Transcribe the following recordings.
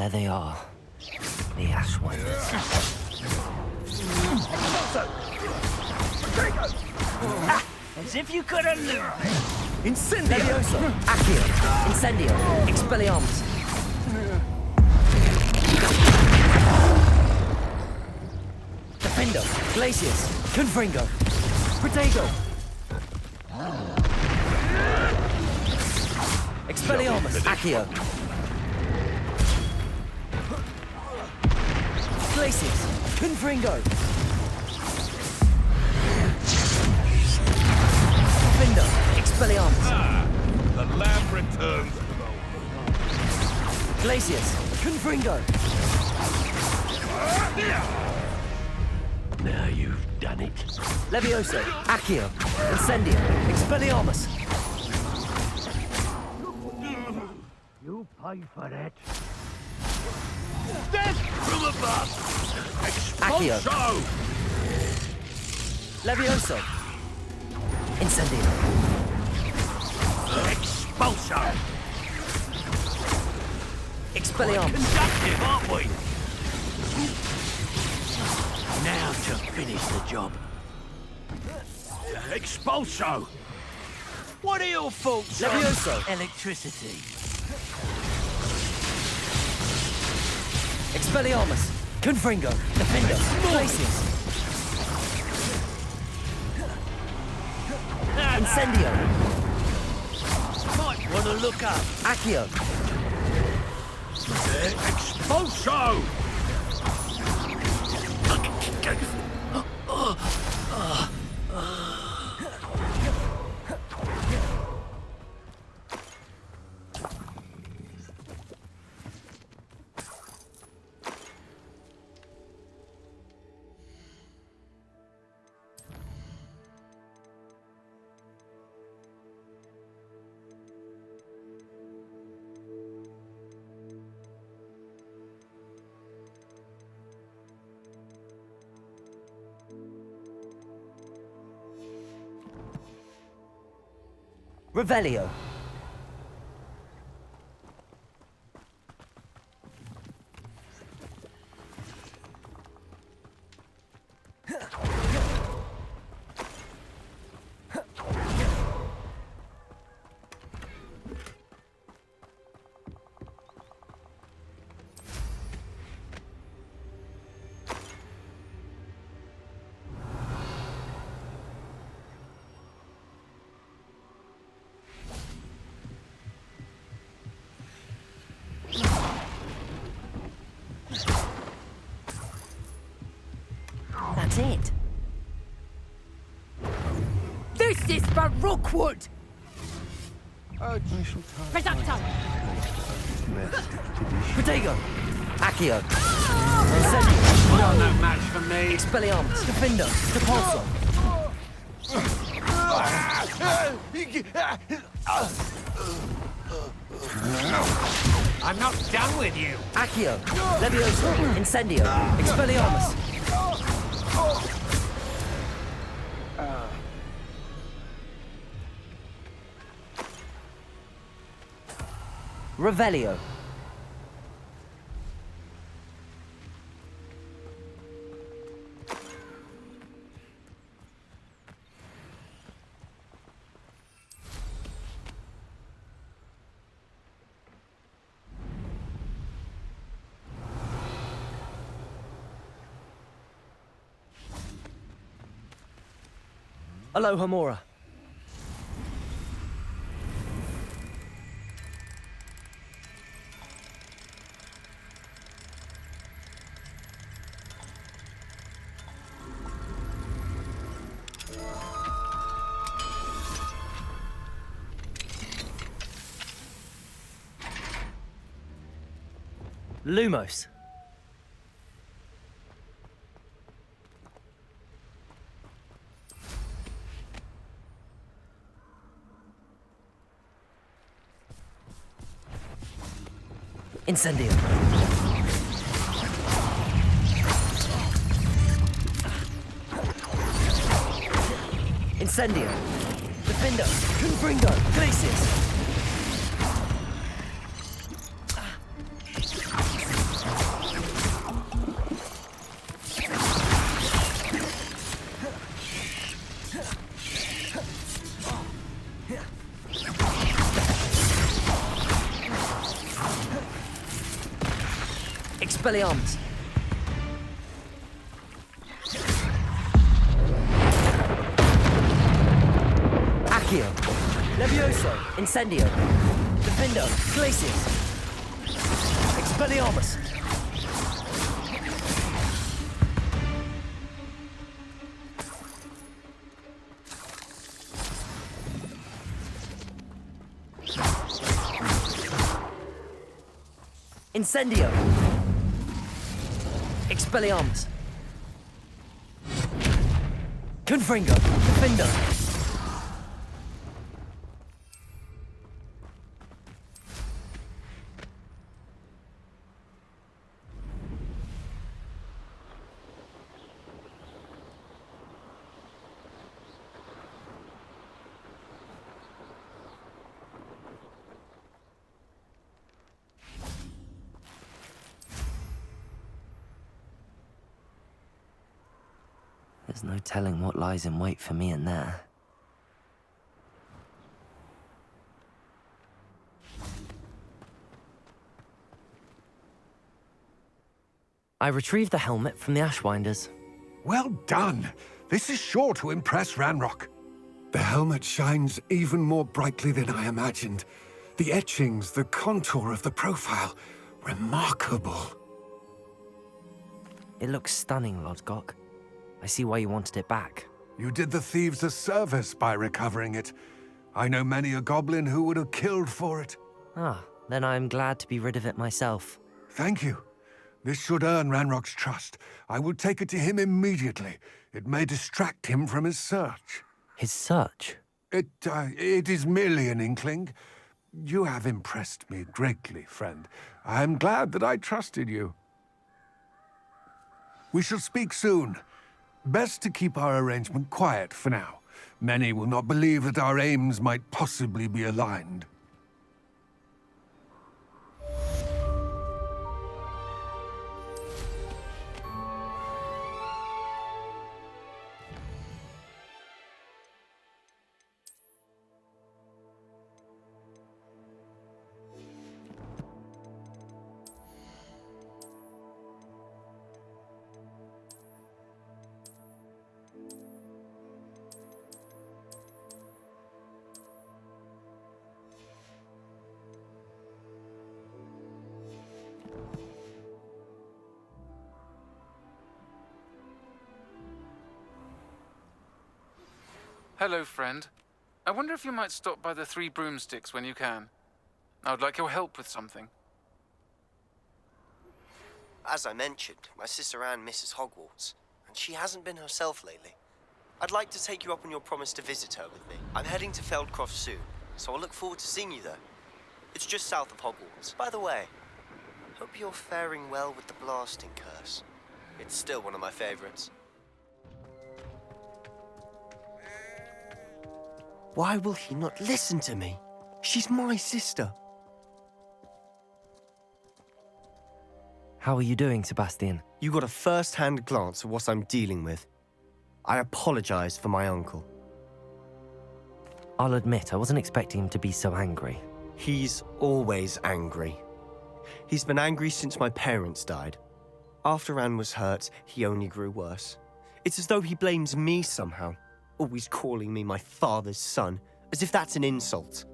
There they are. The Ash Wonders. As if you could have lure me. Incendio! Levioso! Accio! Incendio! Expelliarmus! Defendo! Glacius! Confringo! Protego! Expelliarmus! Accio! Glacius! Confringo! Defendo! Expelliarmus! The lamb returns. Glacius! Confringo! Now you've done it. Levioso! Accio! Incendio! Expelliarmus! You pay for that. Death from above. Accio! Expulso! Levioso! Incendio! Expulso! Expelliarmus! Conductive, aren't we? Now to finish the job. Expulso! What are your faults Levioso! on electricity? Expelliarmus! Confringo! Defendo! Glacius! Incendio! Might want to look up. Accio! Expulso! Revelio! That's it. This is Baroquewood! Presapto! Protego! Accio! Incendio! Not no match for me. Expelliarmus! Defendo! Depulso! I'm not done with you. Accio! Levioso! Incendio! Expelliarmus! Revelio! Aloha Mora. Lumos. Incendio. Incendio. Defendo. Confringo. Glacius. Expelliarmus. Accio. Levioso. Incendio. Defendo. Glacius. Expelliarmus. Incendio. Expelliarmus. Confringo. Defendo. There's no telling what lies in wait for me in there. I retrieved the helmet from the Ashwinders. Well done. This is sure to impress Ranrock. The helmet shines even more brightly than I imagined. The etchings, the contour of the profile, remarkable. It looks stunning, Lodgok. I see why you wanted it back. You did the thieves a service by recovering it. I know many a goblin who would have killed for it. Ah, then I'm glad to be rid of it myself. Thank you. This should earn Ranrock's trust. I will take it to him immediately. It may distract him from his search. His search? It is merely an inkling. You have impressed me greatly, friend. I am glad that I trusted you. We shall speak soon. Best to keep our arrangement quiet for now. Many will not believe that our aims might possibly be aligned. Hello, friend. I wonder if you might stop by the Three Broomsticks when you can. I would like your help with something. As I mentioned, my sister Anne misses Hogwarts, and she hasn't been herself lately. I'd like to take you up on your promise to visit her with me. I'm heading to Feldcroft soon, so I'll look forward to seeing you there. It's just south of Hogwarts. By the way, hope you're faring well with the blasting curse. It's still one of my favorites. Why will he not listen to me? She's my sister. How are you doing, Sebastian? You got a first-hand glance at what I'm dealing with. I apologize for my uncle. I'll admit, I wasn't expecting him to be so angry. He's always angry. He's been angry since my parents died. After Anne was hurt, he only grew worse. It's as though he blames me somehow, always calling me my father's son, as if that's an insult.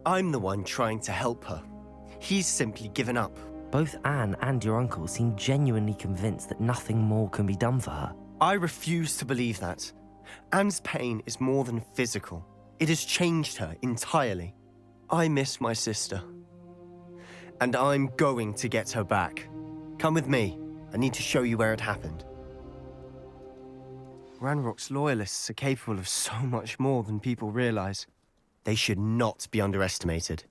I'm the one trying to help her. He's simply given up. Both Anne and your uncle seem genuinely convinced that nothing more can be done for her. I refuse to believe that. Anne's pain is more than physical. It has changed her entirely. I miss my sister. And I'm going to get her back. Come with me. I need to show you where it happened. Ranrock's loyalists are capable of so much more than people realize. They should not be underestimated.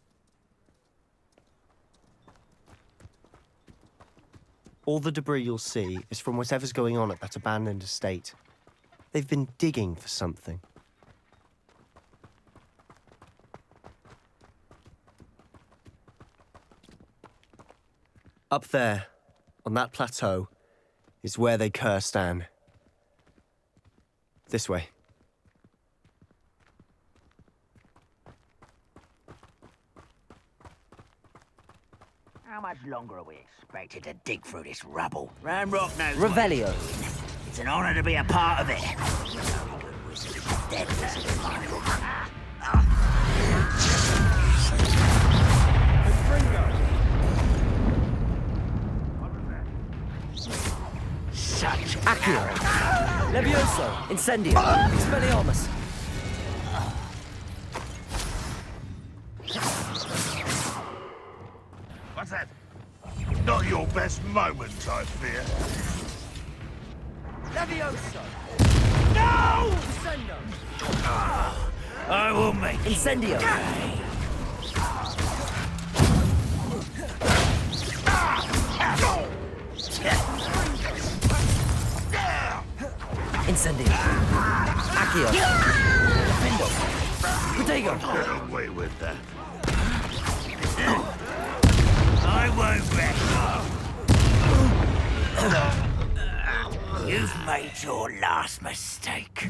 All the debris you'll see is from whatever's going on at that abandoned estate. They've been digging for something. Up there, on that plateau, is where they cursed Anne. This way. much longer are we expected to dig through this rubble? Ranrock knows. Revelio. It's an honor to be a part of it. Dead wizard of mine. Such Accio. Levioso. Incendio. Expelliarmus. What's that? Not your best moment, I fear. Levioso! No! Descendo! I will make Incendio. Incendio. Accio. Defendo. Protego. Get away with that. I won't rest. You've made your last mistake.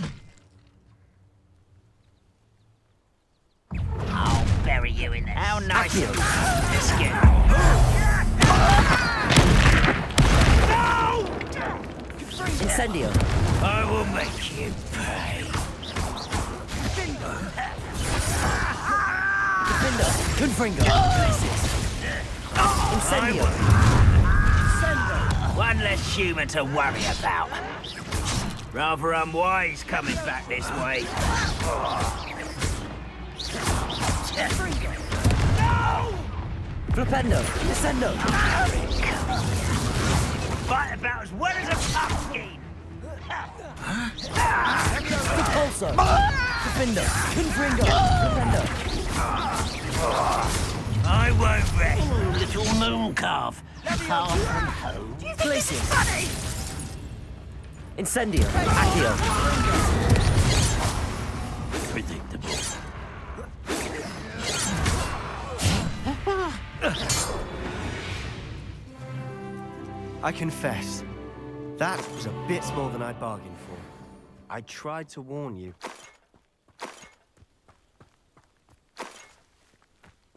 I'll bury you in there. How nice of you. Let's get Incendio. I will make you pay. Defendo. Confringo. Incendio. One less human to worry about. Rather unwise coming back this way. Flipendo. Descendo. Fight about as well as a pumpkin. Repulso. Defendo. Confringo. Flipendo. I won't rest. Little moon calf. Far from home. Glacius. Incendio. Accio. Predictable. I confess, that was a bit more than I'd bargained for. I tried to warn you.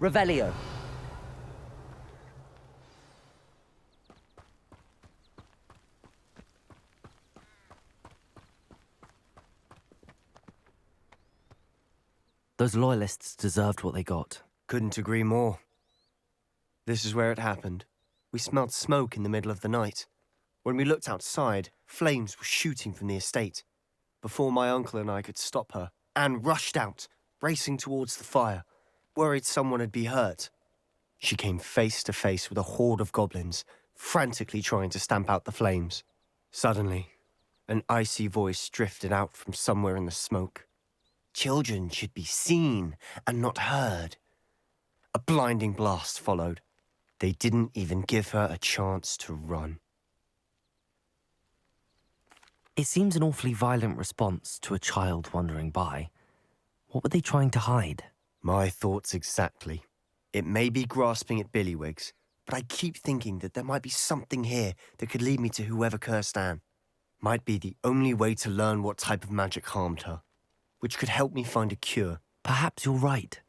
Revelio. Those loyalists deserved what they got. Couldn't agree more. This is where it happened. We smelled smoke in the middle of the night. When we looked outside, flames were shooting from the estate. Before my uncle and I could stop her, Anne rushed out, racing towards the fire, worried someone had been hurt. She came face to face with a horde of goblins, frantically trying to stamp out the flames. Suddenly, an icy voice drifted out from somewhere in the smoke. Children should be seen and not heard. A blinding blast followed. They didn't even give her a chance to run. It seems an awfully violent response to a child wandering by. What were they trying to hide? My thoughts exactly. It may be grasping at Billywigs, but I keep thinking that there might be something here that could lead me to whoever cursed Anne. Might be the only way to learn what type of magic harmed her, which could help me find a cure. Perhaps you're right.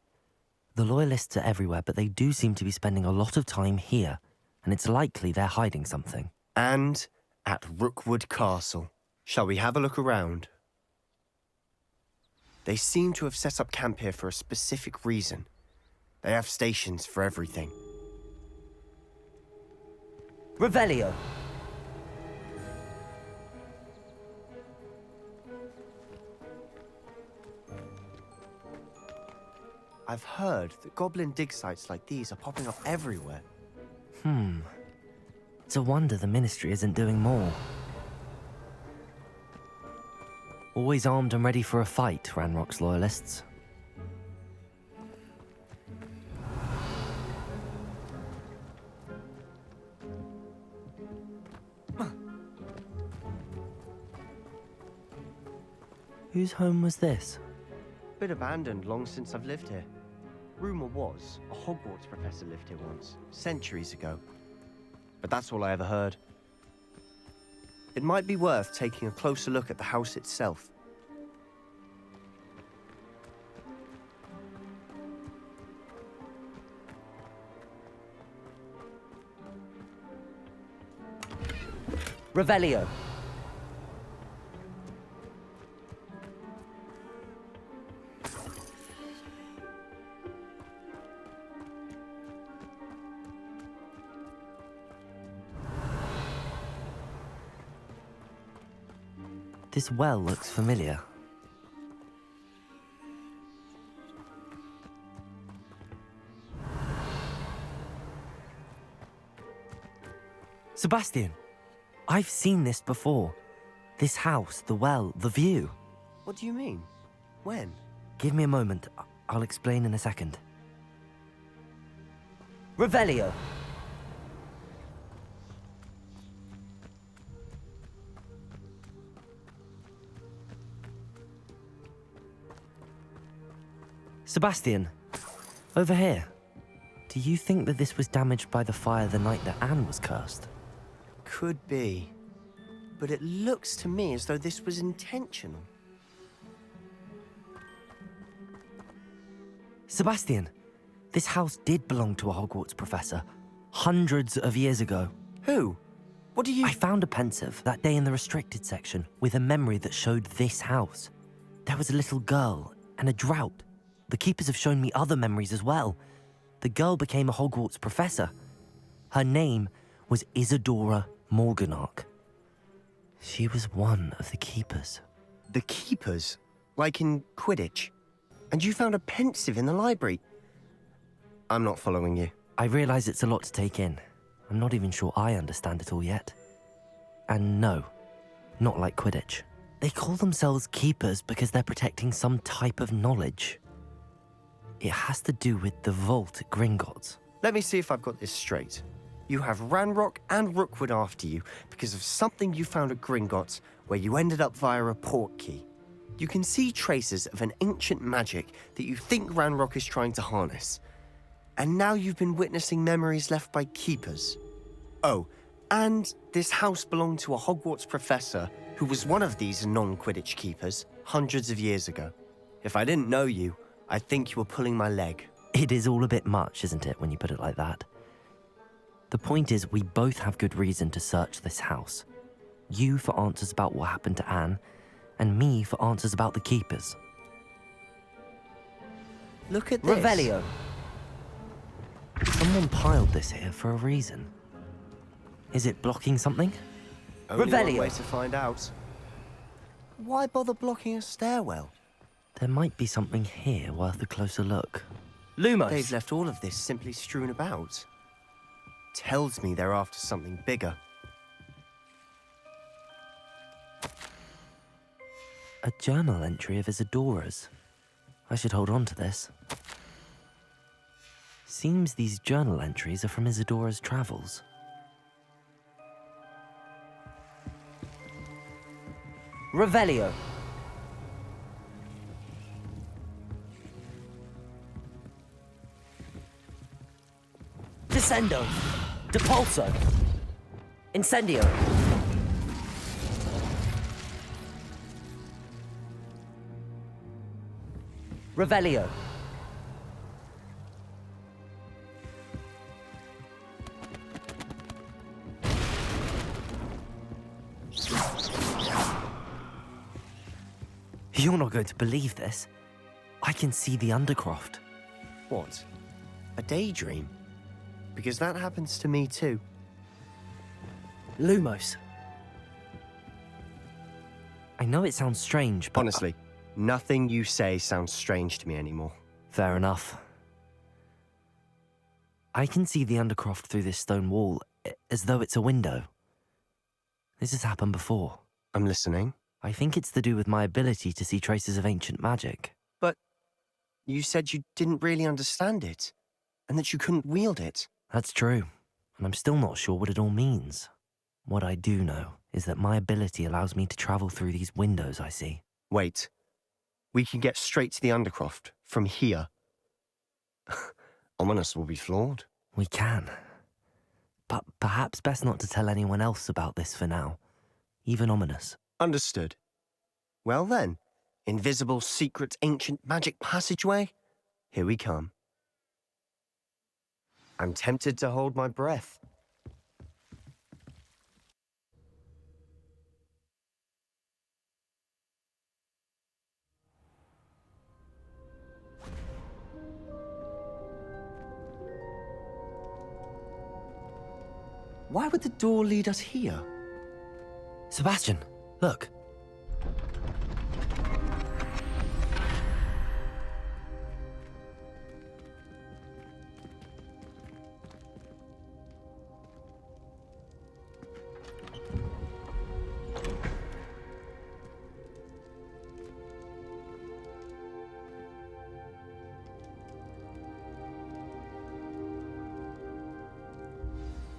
The loyalists are everywhere, but they do seem to be spending a lot of time here, and it's likely they're hiding something. And at Rookwood Castle. Shall we have a look around? They seem to have set up camp here for a specific reason. They have stations for everything. Revelio. I've heard that goblin dig sites like these are popping up everywhere. It's a wonder the Ministry isn't doing more. Always armed and ready for a fight, Ranrock's loyalists. Whose home was this? Bit abandoned long since I've lived here. Rumour was a Hogwarts professor lived here once, centuries ago. But that's all I ever heard. It might be worth taking a closer look at the house itself. Revelio. This well looks familiar. Sebastian, I've seen this before. This house, the well, the view. What do you mean? When? Give me a moment. I'll explain in a second. Revelio. Sebastian, over here. Do you think that this was damaged by the fire the night that Anne was cursed? Could be. But it looks to me as though this was intentional. Sebastian, this house did belong to a Hogwarts professor, hundreds of years ago. Who? What do you... I found a pensive that day in the restricted section with a memory that showed this house. There was a little girl and a drought. The keepers have shown me other memories as well. The girl became a Hogwarts professor. Her name was Isadora Morganach. She was one of the keepers. The keepers? Like in Quidditch? And you found a pensive in the library? I'm not following you. I realize it's a lot to take in. I'm not even sure I understand it all yet. And no, not like Quidditch. They call themselves keepers because they're protecting some type of knowledge. It has to do with the vault at Gringotts. Let me see if I've got this straight. You have Ranrock and Rookwood after you because of something you found at Gringotts where you ended up via a port key. You can see traces of an ancient magic that you think Ranrock is trying to harness. And now you've been witnessing memories left by keepers. Oh, and this house belonged to a Hogwarts professor who was one of these non-Quidditch keepers hundreds of years ago. If I didn't know you, I'd think you were pulling my leg. It is all a bit much, isn't it, when you put it like that? The point is, we both have good reason to search this house. You for answers about what happened to Anne, and me for answers about the keepers. Look at this. Revelio. Someone piled this here for a reason. Is it blocking something? Only one Revelio. way to find out. Why bother blocking a stairwell? There might be something here worth a closer look. Lumos. They've left all of this simply strewn about. Tells me they're after something bigger. A journal entry of Isadora's. I should hold on to this. Seems these journal entries are from Isadora's travels. Revelio. Descendo. Depulso. Incendio. Revelio. You're not going to believe this. I can see the Undercroft. What? A daydream? Because that happens to me too. Lumos. I know it sounds strange, but... Honestly, nothing you say sounds strange to me anymore. Fair enough. I can see the Undercroft through this stone wall, as though it's a window. This has happened before. I'm listening. I think it's to do with my ability to see traces of ancient magic. But you said you didn't really understand it, and that you couldn't wield it. That's true, and I'm still not sure what it all means. What I do know is that my ability allows me to travel through these windows I see. Wait. We can get straight to the Undercroft from here. Ominous will be flawed. We can. But perhaps best not to tell anyone else about this for now. Even Ominous. Understood. Well then, invisible, secret, ancient magic passageway, here we come. I'm tempted to hold my breath. Why would the door lead us here? Sebastian, look.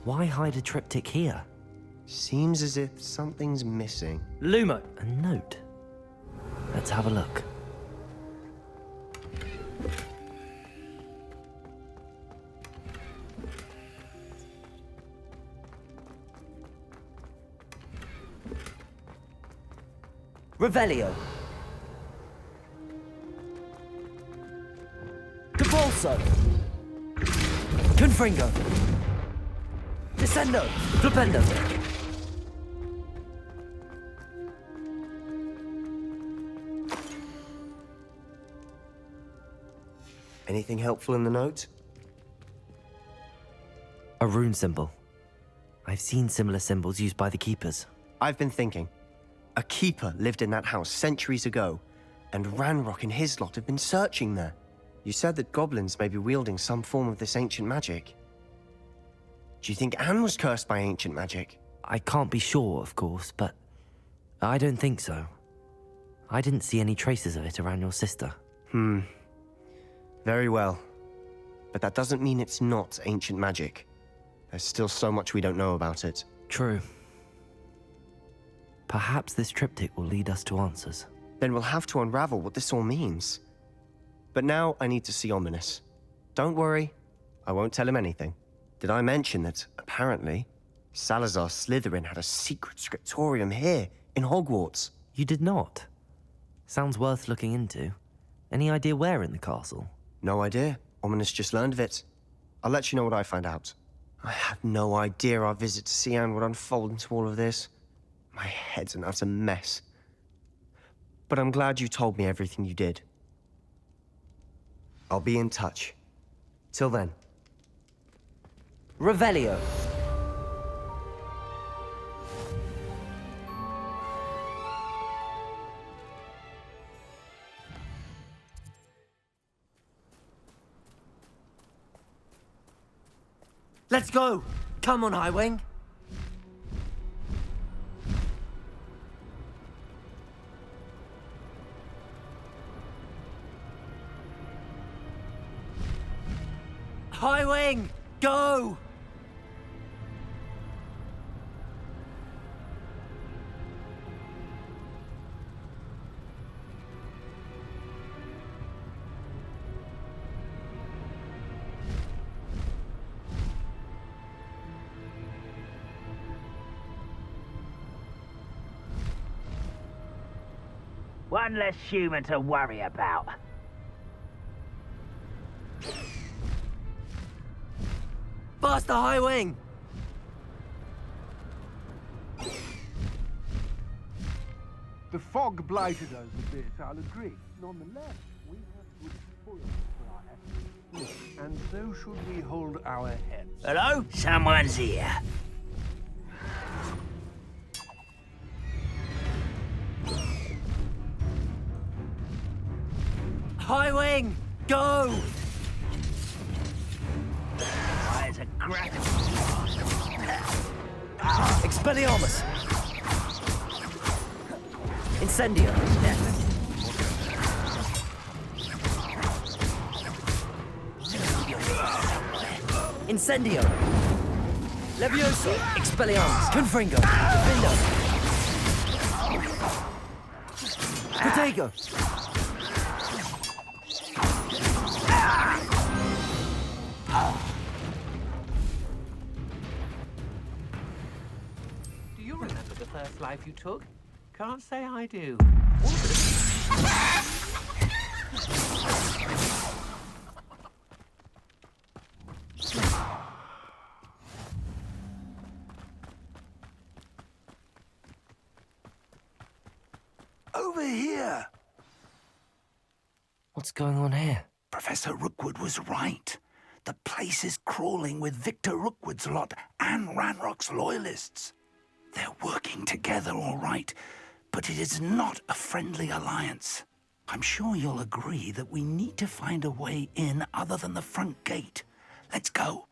Why hide a triptych here? Seems as if something's missing. Lumo! A note. Let's have a look. Revelio. Convulso. Confringo. Descendo. Flipendo. Anything helpful in the note? A rune symbol. I've seen similar symbols used by the keepers. I've been thinking. A keeper lived in that house centuries ago, and Ranrock and his lot have been searching there. You said that goblins may be wielding some form of this ancient magic. Do you think Anne was cursed by ancient magic? I can't be sure, of course, but I don't think so. I didn't see any traces of it around your sister. Very well. But that doesn't mean it's not ancient magic. There's still so much we don't know about it. True. Perhaps this triptych will lead us to answers. Then we'll have to unravel what this all means. But now I need to see Ominous. Don't worry, I won't tell him anything. Did I mention that, apparently, Salazar Slytherin had a secret scriptorium here, in Hogwarts? You did not? Sounds worth looking into. Any idea where in the castle? No idea. Ominous just learned of it. I'll let you know what I find out. I had no idea our visit to Cian would unfold into all of this. My head's an utter mess. But I'm glad you told me everything you did. I'll be in touch. Till then. Revelio. Let's go! Come on, Highwing! Highwing! Go! One less human to worry about. Faster, Highwing! The fog blighted us a bit, I'll agree. Nonetheless, we have good spoils for our efforts. And so should we hold our heads. Hello? Someone's here. Highwing! Go! There's a grab. Expelliarmus! Incendio! Incendio! Levioso! Expelliarmus! Confringo! Vindo! Protego! Do you remember the first life you took? Can't say I do. Over here! What's going on here? Professor Rookwood was right. The place is crawling with Victor Rookwood's lot and Ranrock's loyalists. They're working together, all right, but it is not a friendly alliance. I'm sure you'll agree that we need to find a way in other than the front gate. Let's go.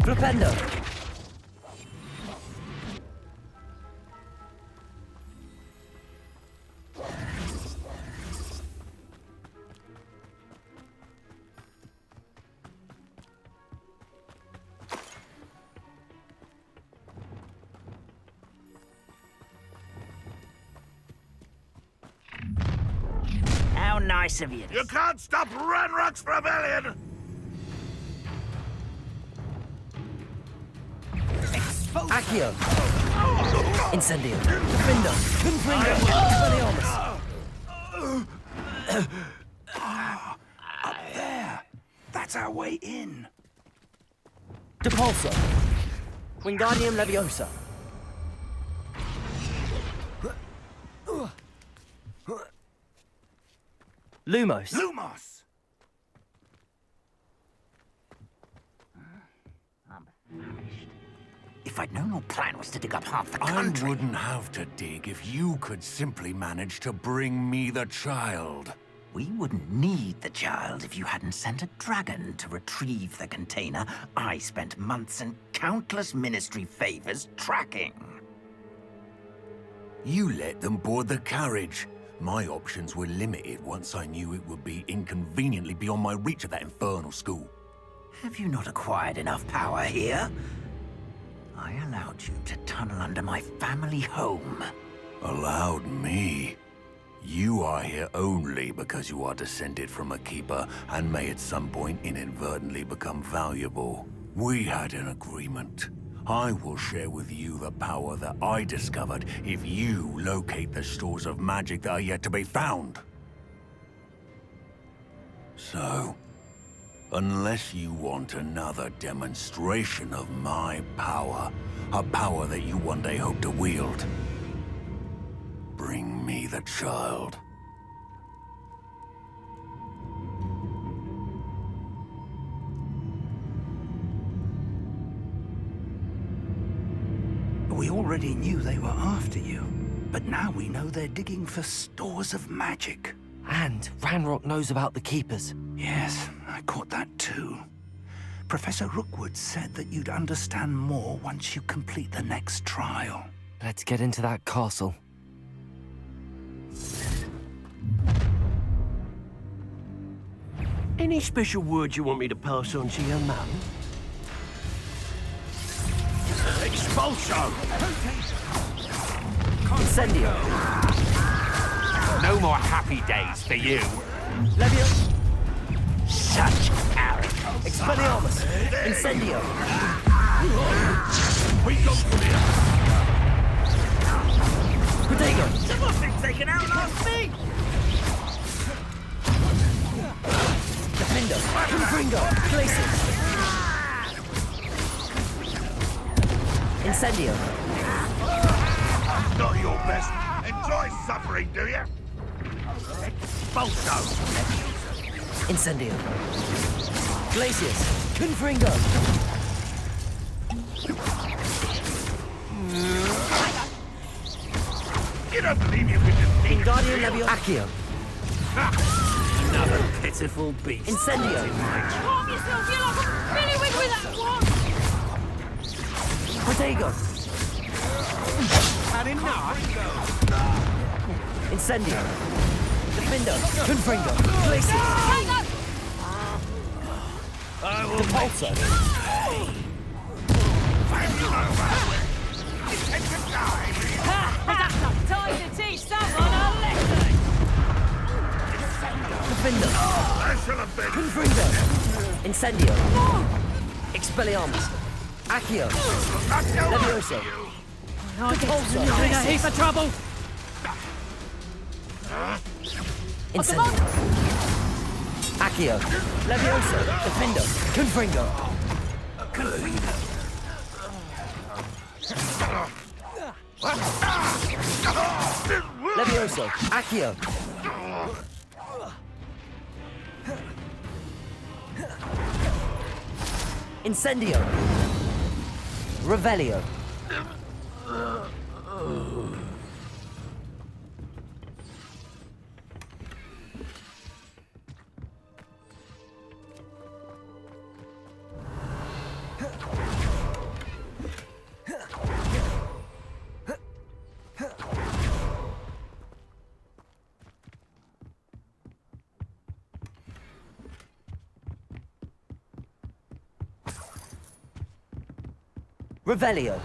Flipendo! How nice of you. You can't stop Ranrock's rebellion! Accio! Incendio! Defendo! Confringo! Up there. That's our way in. Depulso! Wingardium Leviosa! Lumos! Lumos! If I'd known your plan was to dig up half the country... I wouldn't have to dig if you could simply manage to bring me the child. We wouldn't need the child if you hadn't sent a dragon to retrieve the container I spent months and countless ministry favors tracking. You let them board the carriage. My options were limited once I knew it would be inconveniently beyond my reach at that infernal school. Have you not acquired enough power here? I allowed you to tunnel under my family home. Allowed me? You are here only because you are descended from a keeper and may at some point inadvertently become valuable. We had an agreement. I will share with you the power that I discovered if you locate the stores of magic that are yet to be found. So, unless you want another demonstration of my power, a power that you one day hope to wield, bring me the child. We already knew they were after you, but now we know they're digging for stores of magic. And Ranrock knows about the Keepers. Yes, I caught that too. Professor Rookwood said that you'd understand more once you complete the next trial. Let's get into that castle. Any special words you want me to pass on to your mum? Expulso! Incendio! No more happy days for you. Levio! Such arrogance. Expelliarmus! Incendio! We go for the... Protego! Someone's been taken out last week. Defendo! Confringo! Glacius! Incendio! Not your best. Enjoy suffering, do you? Expulso! Incendio! Glacius! Confringo! You don't believe you can defeat Wingardium Leviosa! Accio! Another pitiful beast. Incendio! Calm yourself, you're like a billywig with that one! Protego! Had enough? Incendio! Defendo! Confringo! Glacius! Hang on! Depulso! Time to teach someone a lesson! Defendo! I shall have been... Confringo! Incendio! Expelliarmus! Accio! Levioso! Depulso! You're in a heap of trouble! Incendio! Accio! Levioso! Defendo! Confringo! This will Levioso. Accio. Incendio. Revelio. Revelio.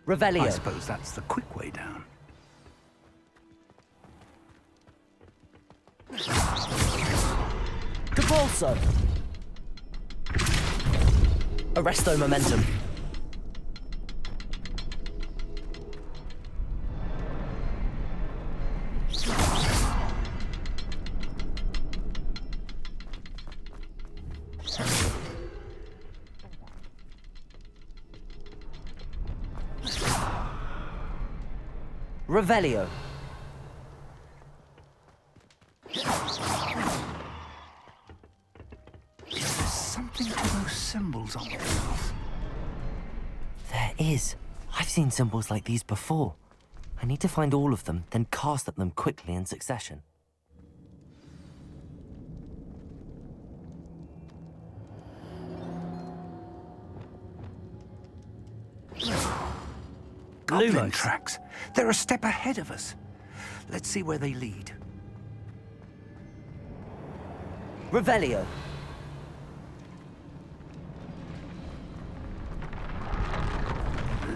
Revelio. I suppose that's the quick way down. Cabalso. Arresto momentum. Revelio. There's something to those symbols on the walls. There is. I've seen symbols like these before. I need to find all of them, then cast at them quickly in succession. Goblin Lumos. tracks. They're a step ahead of us. Let's see where they lead. Revelio.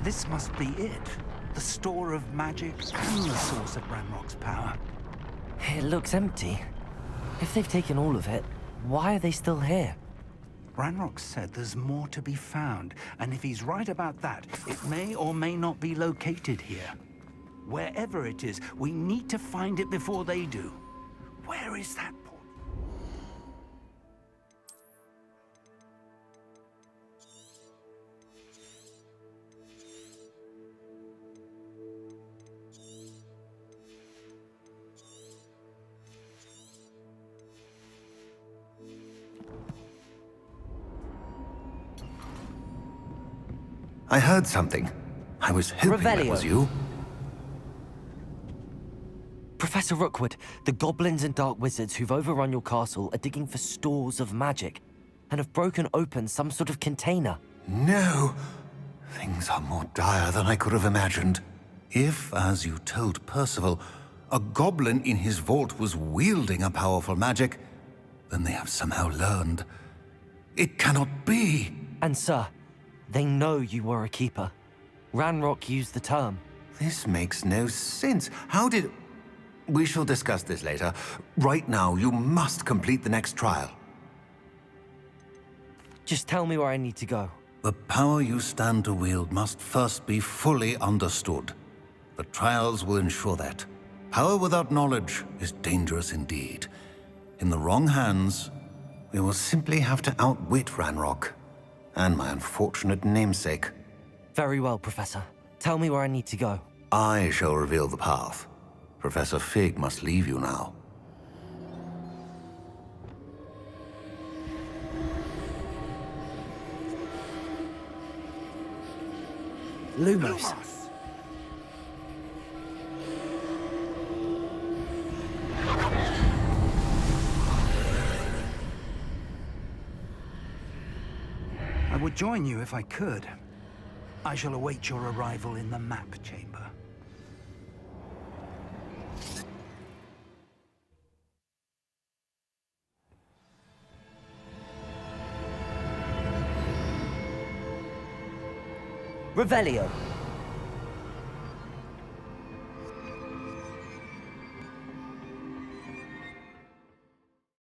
This must be it. The store of magic and the source of Ranrock's power. It looks empty. If they've taken all of it, why are they still here? Ranrock said there's more to be found, and if he's right about that, it may or may not be located here. Wherever it is, we need to find it before they do. Where is that port? I heard something. I was hoping that Revelio. was you. Professor Rookwood, the goblins and dark wizards who've overrun your castle are digging for stores of magic and have broken open some sort of container. No. Things are more dire than I could have imagined. If, as you told Percival, a goblin in his vault was wielding a powerful magic, then they have somehow learned. It cannot be. And sir, they know you were a keeper. Ranrock used the term. This makes no sense. How did... We shall discuss this later. Right now, you must complete the next trial. Just tell me where I need to go. The power you stand to wield must first be fully understood. The trials will ensure that. Power without knowledge is dangerous indeed. In the wrong hands, we will simply have to outwit Ranrock and my unfortunate namesake. Very well, Professor. Tell me where I need to go. I shall reveal the path. Professor Fig must leave you now. Lumos. I would join you if I could. I shall await your arrival in the map chamber. Revelio.